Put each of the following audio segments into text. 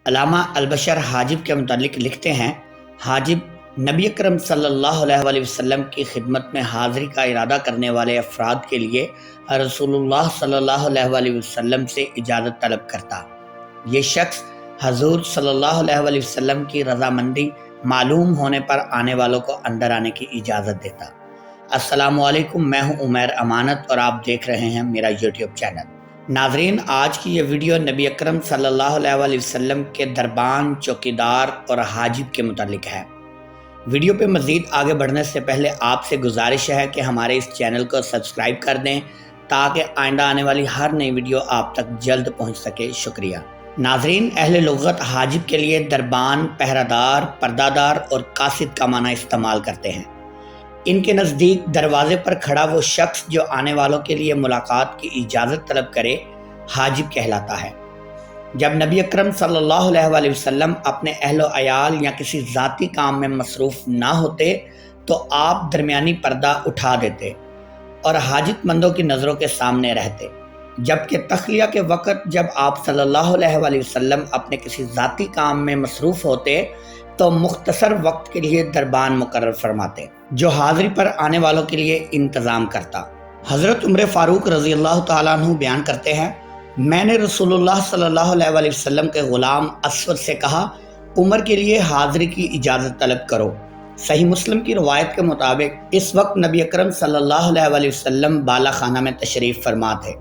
علامہ البشر حاجب کے متعلق لکھتے ہیں، حاجب نبی اکرم صلی اللہ علیہ وسلم کی خدمت میں حاضری کا ارادہ کرنے والے افراد کے لیے رسول اللہ صلی اللہ علیہ وسلم سے اجازت طلب کرتا۔ یہ شخص حضور صلی اللہ علیہ وسلم کی رضامندی معلوم ہونے پر آنے والوں کو اندر آنے کی اجازت دیتا۔ السلام علیکم، میں ہوں عمیر امانت اور آپ دیکھ رہے ہیں میرا یوٹیوب چینل۔ ناظرین، آج کی یہ ویڈیو نبی اکرم صلی اللہ علیہ وسلم کے دربان، چوکیدار اور حاجب کے متعلق ہے۔ ویڈیو پہ مزید آگے بڑھنے سے پہلے آپ سے گزارش ہے کہ ہمارے اس چینل کو سبسکرائب کر دیں تاکہ آئندہ آنے والی ہر نئی ویڈیو آپ تک جلد پہنچ سکے۔ شکریہ۔ ناظرین، اہل لغت حاجب کے لیے دربان، پہرہ دار، پردہ دار اور قاصد کا معنی استعمال کرتے ہیں۔ ان کے نزدیک دروازے پر کھڑا وہ شخص جو آنے والوں کے لیے ملاقات کی اجازت طلب کرے حاجب کہلاتا ہے۔ جب نبی اکرم صلی اللہ علیہ وسلم اپنے اہل و عیال یا کسی ذاتی کام میں مصروف نہ ہوتے تو آپ درمیانی پردہ اٹھا دیتے اور حاجت مندوں کی نظروں کے سامنے رہتے، جبکہ تخلیہ کے وقت جب آپ صلی اللہ علیہ وسلم اپنے کسی ذاتی کام میں مصروف ہوتے تو مختصر وقت کے لیے دربان مقرر فرماتے جو حاضری پر آنے والوں کے لیے انتظام کرتا۔ حضرت عمر فاروق رضی اللہ تعالیٰ عنہ بیان کرتے ہیں، میں نے رسول اللہ صلی اللہ علیہ وسلم کے غلام اسود سے کہا، عمر کے لیے حاضری کی اجازت طلب کرو۔ صحیح مسلم کی روایت کے مطابق اس وقت نبی اکرم صلی اللہ علیہ وسلم بالا خانہ میں تشریف فرما تھے۔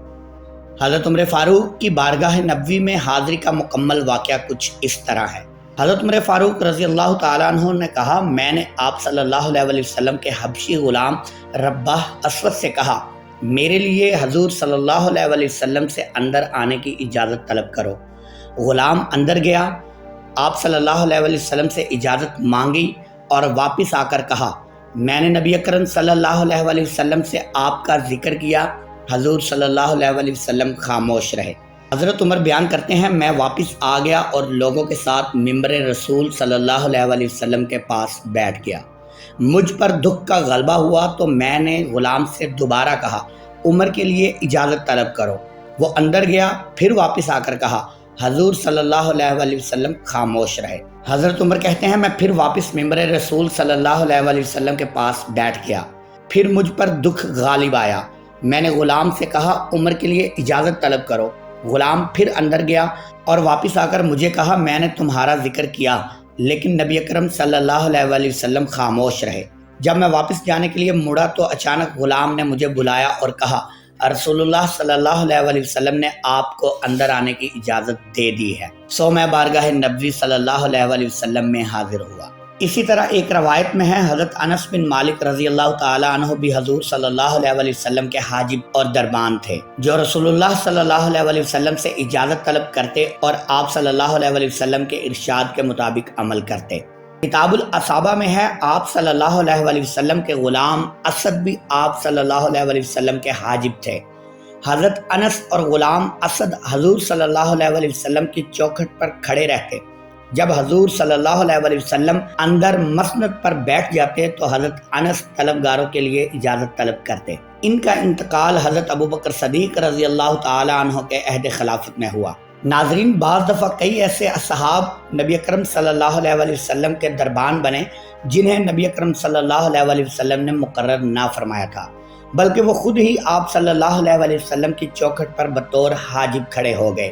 حضرت عمر فاروق کی بارگاہ نبوی میں حاضری کا مکمل واقعہ کچھ اس طرح ہے۔ حضرت عمر فاروق رضی اللہ تعالیٰ عنہ نے کہا، میں نے آپ صلی اللہ علیہ وسلم کے حبشی غلام رباح اسود سے کہا، میرے لیے حضور صلی اللہ علیہ وسلم سے اندر آنے کی اجازت طلب کرو۔ غلام اندر گیا، آپ صلی اللہ علیہ وسلم سے اجازت مانگی اور واپس آ کر کہا، میں نے نبی اکرم صلی اللہ علیہ وسلم سے آپ کا ذکر کیا۔ حضور صلی اللہ علیہ وسلم خاموش رہے۔ حضرت عمر بیان کرتے ہیں، میں واپس آ گیا اور لوگوں کے ساتھ ممبر رسول صلی اللہ علیہ وسلم کے پاس بیٹھ گیا۔ مجھ پر دکھ کا غلبہ ہوا تو میں نے غلام سے دوبارہ کہا، عمر کے لیے اجازت طلب کرو۔ وہ اندر گیا، پھر واپس آ کر کہا، حضور صلی اللہ علیہ وسلم خاموش رہے۔ حضرت عمر کہتے ہیں، میں پھر واپس ممبر رسول صلی اللہ علیہ وسلم کے پاس بیٹھ گیا، پھر مجھ پر دکھ غالب آیا۔ میں نے غلام سے کہا، عمر کے لیے اجازت طلب کرو۔ غلام پھر اندر گیا اور واپس آ کر مجھے کہا، میں نے تمہارا ذکر کیا، لیکن نبی اکرم صلی اللہ علیہ وسلم خاموش رہے۔ جب میں واپس جانے کے لیے مڑا تو اچانک غلام نے مجھے بلایا اور کہا، رسول اللہ صلی اللہ علیہ وسلم نے آپ کو اندر آنے کی اجازت دے دی ہے۔ سو میں بارگاہ نبوی صلی اللہ علیہ وسلم میں حاضر ہوا۔ اسی طرح ایک روایت میں ہے، حضرت انس بن مالک رضی اللہ تعالیٰ عنہ بھی حضور صلی اللہ علیہ وسلم کے حاجب اور دربان تھے، جو رسول اللہ صلی اللہ علیہ وسلم سے اجازت طلب کرتے اور آپ صلی اللہ علیہ وسلم کے ارشاد کے مطابق عمل کرتے۔ کتاب الاصابہ میں ہے، آپ صلی اللہ علیہ وسلم کے غلام اسد بھی آپ صلی اللہ علیہ وسلم کے حاجب تھے۔ حضرت انس اور غلام اسد حضور صلی اللہ علیہ وسلم کی چوکھٹ پر کھڑے رہتے۔ جب حضور صلی اللہ علیہ وسلم اندر مسند پر بیٹھ جاتے تو حضرت انس طلبگاروں کے لیے اجازت طلب کرتے۔ ان کا انتقال حضرت ابوبکر صدیق رضی اللہ تعالی عنہ کے عہد خلافت میں ہوا۔ ناظرین، بعض دفعہ کئی ایسے اصحاب نبی اکرم صلی اللہ علیہ وسلم کے دربان بنے جنہیں نبی اکرم صلی اللہ علیہ وسلم نے مقرر نہ فرمایا تھا، بلکہ وہ خود ہی آپ صلی اللہ علیہ وسلم کی چوکھٹ پر بطور حاجب کھڑے ہو گئے۔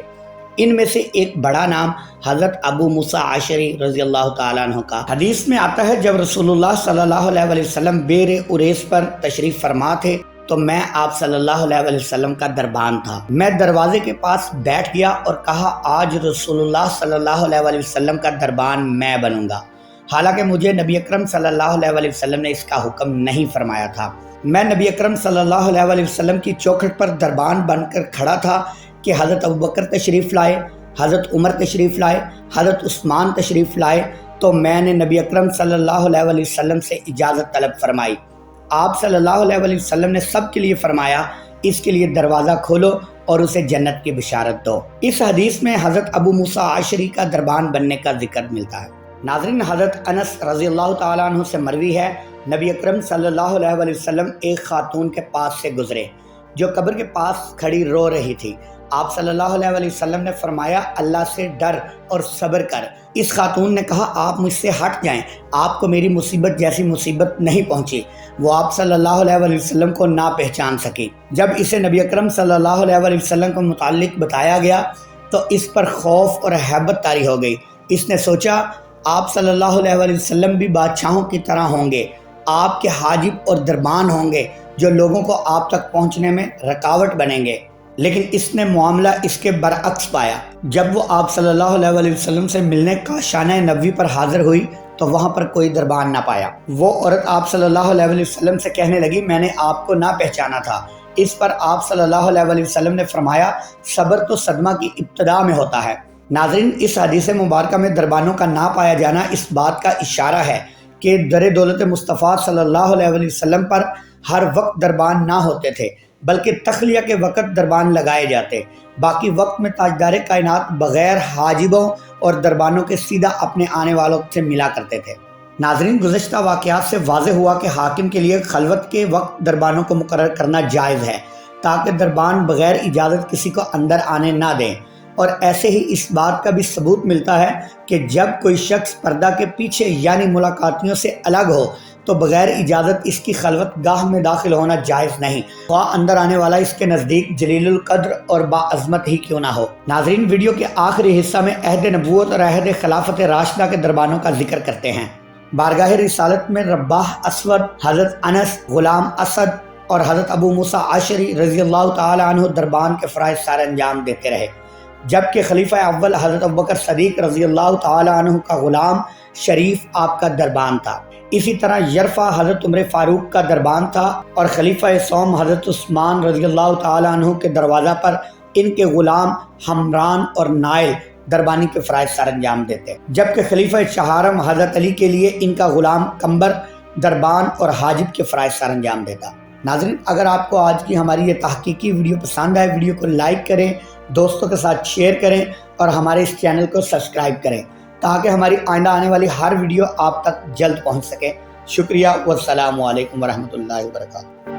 ان میں سے ایک بڑا نام حضرت ابو موسیٰ عاشری رضی اللہ تعالیٰ عنہ کا۔ حدیث میں آتا ہے، جب رسول اللہ صلی اللہ علیہ وسلم بیر اریس پر تشریف فرما تھے تو میں آپ صلی اللہ علیہ وسلم کا دربان تھا۔ میں دروازے کے پاس بیٹھ گیا اور کہا، آج رسول اللہ صلی اللہ علیہ وسلم کا دربان میں بنوں گا، حالانکہ مجھے نبی اکرم صلی اللہ علیہ وسلم نے اس کا حکم نہیں فرمایا تھا۔ میں نبی اکرم صلی اللہ علیہ وسلم کی چوکھٹ پر دربان بن کر کھڑا تھا کہ حضرت ابوبکر تشریف لائے، حضرت عمر تشریف لائے، حضرت عثمان تشریف لائے تو میں نے نبی اکرم صلی اللہ علیہ وسلم سے اجازت طلب فرمائی۔ آپ صلی اللہ علیہ وسلم نے سب کے لیے فرمایا، اس کے لیے دروازہ کھولو اور اسے جنت کی بشارت دو۔ اس حدیث میں حضرت ابو موسیٰ عاشری کا دربان بننے کا ذکر ملتا ہے۔ ناظرین، حضرت انس رضی اللہ تعالیٰ عنہ سے مروی ہے، نبی اکرم صلی اللہ علیہ وسلم ایک خاتون کے پاس سے گزرے جو قبر کے پاس کھڑی رو رہی تھی۔ آپ صلی اللہ علیہ وسلم نے فرمایا اللہ سے ڈر اور صبر کر۔ اس خاتون نے کہا آپ مجھ سے ہٹ جائیں، آپ کو میری مصیبت جیسی مصیبت نہیں پہنچی۔ وہ آپ صلی اللہ علیہ وسلم کو نہ پہچان سکی۔ جب اسے نبی اکرم صلی اللہ علیہ وسلم کو متعلق بتایا گیا تو اس پر خوف اور ہیبت طاری ہو گئی۔ اس نے سوچا آپ صلی اللہ علیہ وسلم بھی بادشاہوں کی طرح ہوں گے، آپ کے حاجب اور دربان ہوں گے جو لوگوں کو آپ تک پہنچنے میں رکاوٹ بنیں گے۔ لیکن اس نے معاملہ اس کے برعکس پایا۔ جب وہ آپ صلی اللہ علیہ وسلم سے ملنے کاشانہ نبوی پر حاضر ہوئی تو وہاں پر کوئی دربان نہ پایا۔ وہ عورت آپ صلی اللہ علیہ وسلم سے کہنے لگی میں نے آپ کو نہ پہچانا تھا۔ اس پر آپ صلی اللہ علیہ وسلم نے فرمایا صبر تو صدمہ کی ابتدا میں ہوتا ہے۔ ناظرین، اس حدیث مبارکہ میں دربانوں کا نہ پایا جانا اس بات کا اشارہ ہے کہ در دولت مصطفیٰ صلی اللہ علیہ وسلم پر ہر وقت دربان نہ ہوتے تھے، بلکہ تخلیہ کے وقت دربان لگائے جاتے۔ باقی وقت میں تاجدار کائنات بغیر حاجبوں اور دربانوں کے سیدھا اپنے آنے والوں سے ملا کرتے تھے۔ ناظرین، گزشتہ واقعات سے واضح ہوا کہ حاکم کے لیے خلوت کے وقت دربانوں کو مقرر کرنا جائز ہے تاکہ دربان بغیر اجازت کسی کو اندر آنے نہ دیں۔ اور ایسے ہی اس بات کا بھی ثبوت ملتا ہے کہ جب کوئی شخص پردہ کے پیچھے یعنی ملاقاتیوں سے الگ ہو تو بغیر اجازت اس کی خلوت گاہ میں داخل ہونا جائز نہیں، خواہ اندر آنے والا اس کے نزدیک جلیل القدر اور باعظمت ہی کیوں نہ ہو۔ ناظرین، ویڈیو کے آخری حصہ میں عہد نبوت اور عہد خلافت راشدہ کے دربانوں کا ذکر کرتے ہیں۔ بارگاہ رسالت میں رباح اسود، حضرت انس، غلام اسد اور حضرت ابو موسیٰ عشری رضی اللہ تعالی عنہ دربان کے فرائض سر انجام دیتے رہے، جبکہ خلیفہ اول حضرت ابوبکر صدیق رضی اللہ تعالی عنہ کا غلام شریف آپ کا دربان تھا۔ اسی طرح یرفع حضرت عمر فاروق کا دربان تھا اور خلیفہ سوم حضرت عثمان رضی اللہ تعالی عنہ کے دروازہ پر ان کے غلام حمران اور نائل دربانی کے فرائض سر انجام دیتے، جبکہ خلیفہ چہارم حضرت علی کے لیے ان کا غلام کمبر دربان اور حاجب کے فرائض سر انجام دیتا۔ ناظرین، اگر آپ کو آج کی ہماری یہ تحقیقی ویڈیو پسند آئے، ویڈیو کو لائک کریں، دوستوں کے ساتھ شیئر کریں اور ہمارے اس چینل کو سبسکرائب کریں تاکہ ہماری آئندہ آنے والی ہر ویڈیو آپ تک جلد پہنچ سکے۔ شکریہ والسلام علیکم ورحمۃ اللہ وبرکاتہ۔